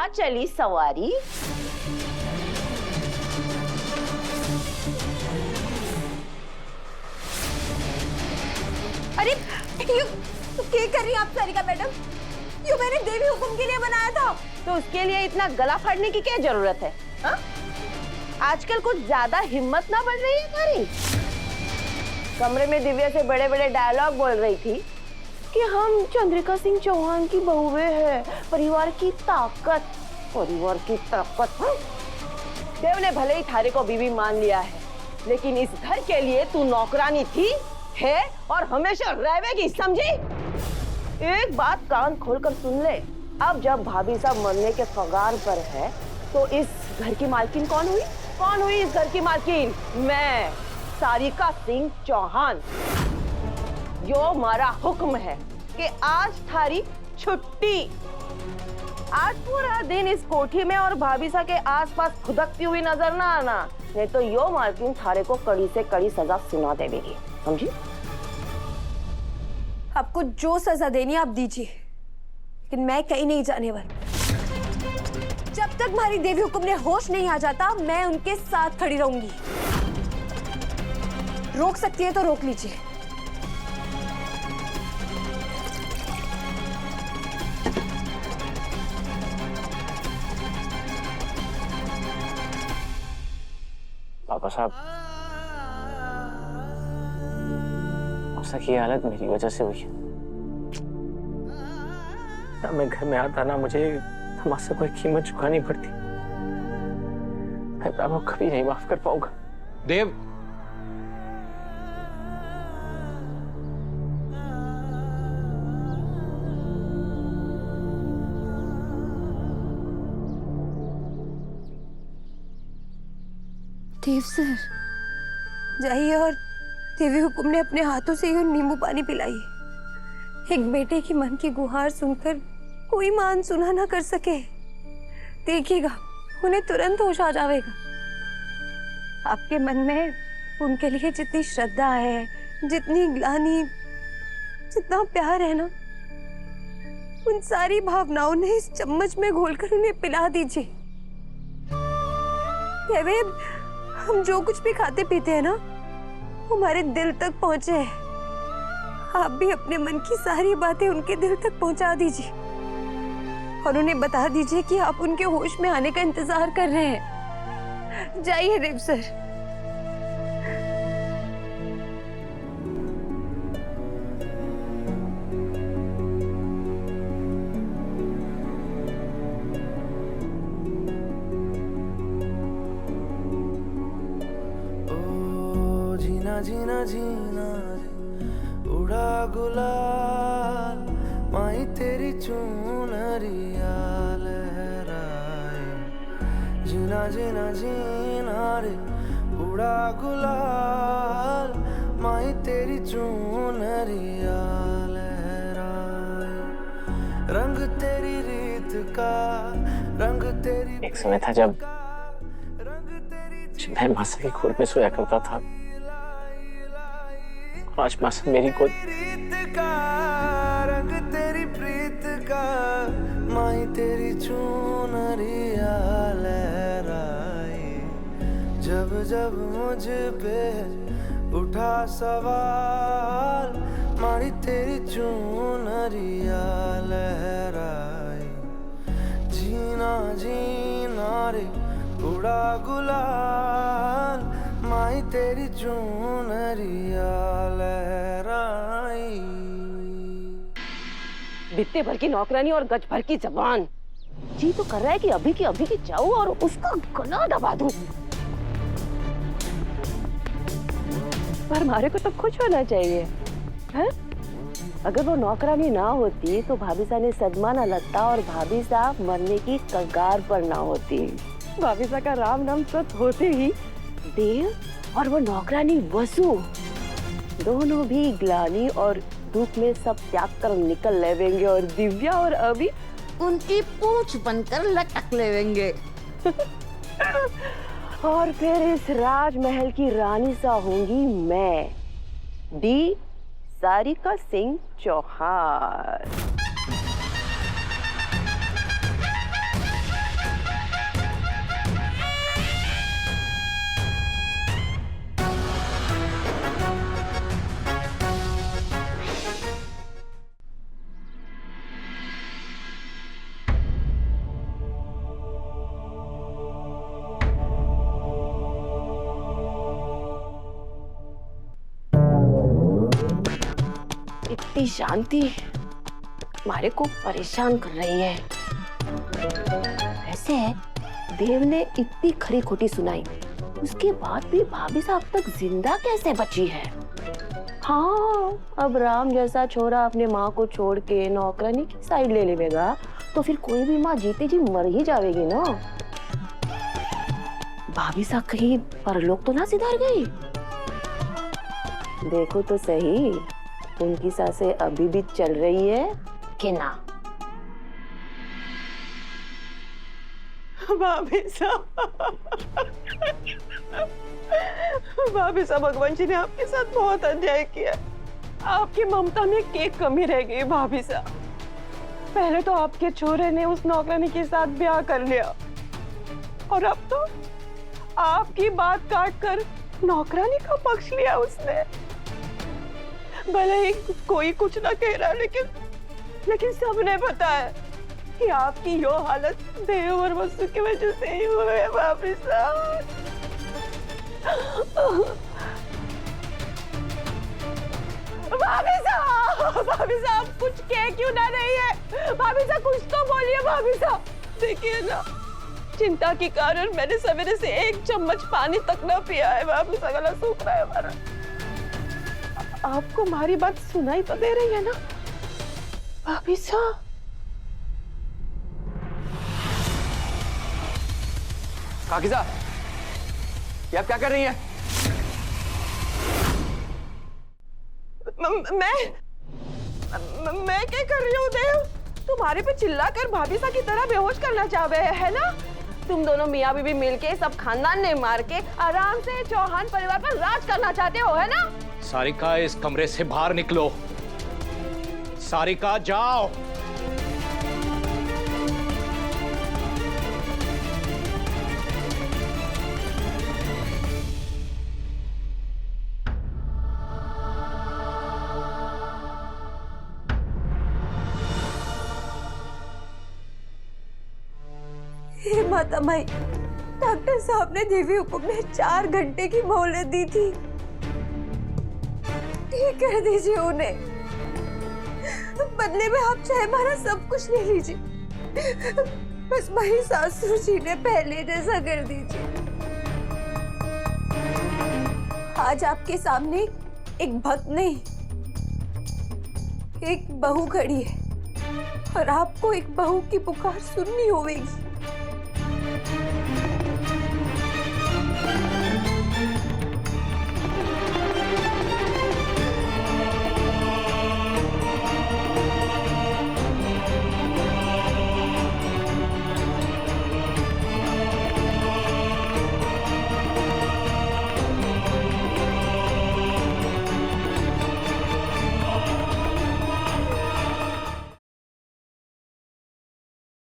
कहाँ चली सवारी? अरे ये क्या कर रही हैं आप सारिका मैडम? ये मैंने देवी हुकुम के लिए बनाया था। तो उसके लिए इतना गला फाड़ने की क्या जरूरत है? हा? आजकल कुछ ज्यादा हिम्मत ना बढ़ रही है तुम्हारी? कमरे में दिव्या से बड़े बड़े डायलॉग बोल रही थी कि हम चंद्रिका सिंह चौहान की बहुएं हैं, परिवार की ताकत, परिवार की ताकत। देव ने भले ही थारे को बीवी मान लिया है, लेकिन इस घर के लिए तू नौकरानी थी, है और हमेशा रहेगी, समझी? एक बात कान खोलकर सुन ले, अब जब भाभी साहब मरने के कगार पर है, तो इस घर की मालकिन कौन हुई? कौन हुई इस घर की मालकिन? मैं, सारिका सिंह चौहान। यो हमारा हुक्म है कि आज थारी छुट्टी। आज पूरा दिन इस कोठी में और भाभी साहब के आसपास खुदकती हुई नजर ना आना, नहीं तो यो मालकिन थारे को कड़ी से कड़ी सजा सुना देगी, समझी? आपको जो सजा देनी आप दीजिए, लेकिन मैं कहीं नहीं जाने वाली। जब तक हमारी देवी हुकुम ने होश नहीं आ जाता, मैं उनके साथ खड़ी रहूंगी। रोक सकती है तो रोक लीजिए। पापा साहब, मौसा की हालत मेरी वजह से हुई। ना मैं घर में आता, ना मुझे तमाशा कोई कीमत चुकानी पड़ती। मैं पापा को कभी नहीं माफ कर पाऊंगा। देव, देव सर, जाइए और देवी हुकुम ने अपने हाथों से ही नींबू पानी पिलाई। एक बेटे की मन की गुहार सुनकर कोई मां सुना ना कर सके। देखिएगा, उन्हें तुरंत होश आ जाएगा। आपके मन में उनके लिए जितनी श्रद्धा है, जितनी ग्लानि, जितना प्यार है ना, उन सारी भावनाओं ने इस चम्मच में घोलकर उन्हें पिला दीजिए। हम जो कुछ भी खाते पीते हैं ना, हमारे दिल तक पहुंचे। आप भी अपने मन की सारी बातें उनके दिल तक पहुंचा दीजिए और उन्हें बता दीजिए कि आप उनके होश में आने का इंतजार कर रहे हैं। जाइए देव सर। जीना जीना रे उड़ा गुलाल, माई तेरी चुनरिया लहराए। जीना जीना जीना रे उड़ा गुलाल, माई तेरी चुनरिया लहराए। रंग तेरी रीत का, रंग तेरी। एक समय था जब मैं मासा की गोद में सोया करता था, आज मासा मेरी गोद। रंग तेरी प्रीत का, माई तेरी चुनरिया लहराए। जब जब मुझ पे उठा सवाल, माई तेरी चुनरिया लहराए। जीना जीना रे उड़ा गुलाल, माई तेरी चुनरिया लहराई। बित्ते भर की नौकरानी और गज भर की जबान। जी तो कर रहा है कि अभी की जाऊं और उसका गला दबा दूं। पर हमारे को तो खुश होना चाहिए, है? अगर वो नौकरानी ना होती तो भाभी साहब ने सदमा न लगता और भाभी साहब मरने की कगार पर ना होती। भाभी साहब का राम नाम सत होते ही देव और वो नौकरानी वसु दोनों भी ग्लानि और दुख में सब त्याग कर निकल लेवेंगे और दिव्या और अभी उनकी पूंछ बनकर लटक लेवेंगे। और फिर इस राजमहल की रानी सा होंगी मैं, डी सारिका सिंह चौहान। ये शांति हमारे को परेशान कर रही है। वैसे देव ने इतनी खरी खोटी सुनाई, उसके बाद भी भाभी साहब तक जिंदा कैसे बची है? हाँ, अब राम जैसा छोरा अपने माँ को छोड़ के नौकरानी की साइड ले लेगा तो फिर कोई भी माँ जीते जी मर ही जाएगी ना। भाभी साहब कहीं परलोक तो ना सिधार गई? देखो तो सही, उनकी सांसें अभी भी चल रही है कि ना? भाभी साहब, भाभी साहब, भगवान जी ने आपके साथ बहुत अन्याय किया। आपकी ममता में क्या कमी रह गई भाभी साहब? पहले तो आपके छोरे ने उस नौकरानी के साथ ब्याह कर लिया और अब तो आपकी बात काट कर नौकरानी का पक्ष लिया उसने। भले ही कोई कुछ ना कह रहा, लेकिन सबने पता है कि आपकी यो हालत देव और वसु की वजह से ही हुई है भाभी साहब। भाभी साहब कुछ कह क्यों ना रही है? भाभी साहब कुछ तो बोलिए भाभी साहब। देखिए ना, चिंता के कारण मैंने सवेरे से 1 चम्मच पानी तक ना पिया है। भाभी साहब गला सूख रहा है हमारा। आपको हमारी बात सुनाई तो दे रही है ना भाभी साहब? काकीजा, ये आप क्या कर रही हैं? मैं क्या कर रही हूँ देव? तुम्हारे पे चिल्लाकर भाभी साहब की तरह बेहोश करना चाह रहे है ना? तुम दोनों मियाँ बीवी मिलके सब खानदान ने मार के आराम से चौहान परिवार पर राज करना चाहते हो, है ना? सारिका, इस कमरे से बाहर निकलो। सारिका, जाओ। हे माता माई, डॉक्टर साहब ने देवी हुकुम में 4 घंटे की मोहलत दी थी। ठीक कर दीजिए उन्हें। बदले में आप चाहे हमारा सब कुछ ले लीजिए, बस वही सासू जी ने पहले जैसा कर दीजिए। आज आपके सामने एक भक्त नहीं, एक बहू खड़ी है और आपको एक बहू की पुकार सुननी होगी।